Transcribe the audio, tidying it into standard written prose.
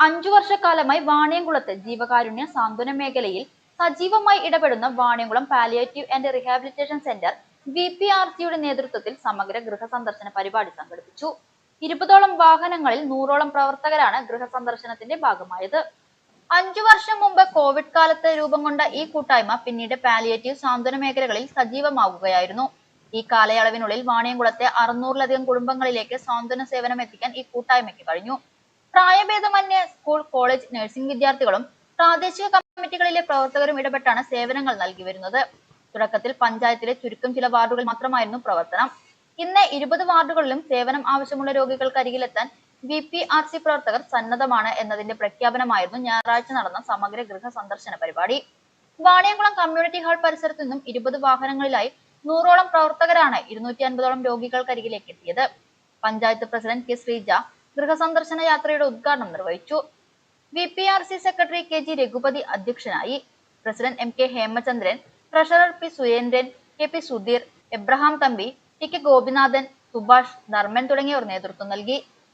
5 വർഷക്കാലമായി വാണിയംകുളത്ത് ജീവകാരുണ്യ സാന്ത്വന മേഖലയിൽ സജീവമായി ഇടപെടുന്ന Vaniyamkulam palliative and rehabilitation centre VPRCയുടെ നേതൃത്വത്തിൽ സമഗ്ര ഗൃഹസന്ദർശന പരിപാടി സംഘടിപ്പിച്ചു. 20ഓളം വാഹനങ്ങളിൽ 100ഓളം പ്രവർത്തകരാണ് ഗൃഹസന്ദർശനത്തിന്റെ ഭാഗമായത്. 5 വർഷം മുമ്പ് കോവിഡ് കാലത്ത് രൂപം കൊണ്ട ഈ കൂട്ടായ്മ പിന്നീട് പാലിയേറ്റീവ് സാന്ത്വന മേഖലകളിൽ സജീവമാവുകയായിരുന്നു. ഈ കാലയളവിനുള്ളിൽ വാണിയംകുളത്തെ 600ലധികം കുടുംബങ്ങളിലേക്ക് സാന്ത്വന സേവനം എത്തിക്കാൻ ഈ കൂട്ടായ്മയ്ക്ക് കഴിഞ്ഞു. പ്രായഭേദമന്യേ സ്കൂൾ, കോളേജ്, നഴ്സിംഗ് വിദ്യാർത്ഥികളും പ്രാദേശിക കമ്മിറ്റികളിലെ പ്രവർത്തകരും ഇടപെട്ടാണ് സേവനങ്ങൾ നൽകി വരുന്നത്. തുടക്കത്തിൽ പഞ്ചായത്തിലെ ചുരുക്കം ചില വാർഡുകളിൽ മാത്രമായിരുന്നു പ്രവർത്തനം. ഇന്ന് 20 വാർഡുകളിലും സേവനം ആവശ്യമുള്ള രോഗികൾക്ക് അരികിലെത്താൻ VPRC പ്രവർത്തകർ സന്നദ്ധമാണ് എന്നതിന്റെ പ്രഖ്യാപനമായിരുന്നു ഞായറാഴ്ച നടന്ന സമഗ്ര ഗൃഹ സന്ദർശന പരിപാടി. വാണിയംകുളം കമ്മ്യൂണിറ്റി ഹാൾ പരിസരത്തു നിന്നും 20 വാഹനങ്ങളിലായി 100ഓളം പ്രവർത്തകരാണ് 250ഓളം രോഗികൾക്കരികിലേക്ക് എത്തിയത്. Panchayat president K. ശ്രീജ ഗൃഹസന്ദർശന യാത്രയുടെ ഉദ്ഘാടനം നിർവഹിച്ചു. VPRC സെക്രട്ടറി KG രഘുപതി അധ്യക്ഷനായി. President MK Hemachandran, treasurer P. Surendran, KP Sudheer, Abraham Thampi, TK Gopinathan, Subhash, Dharman തുടങ്ങിയവർ നേതൃത്വം നൽകി.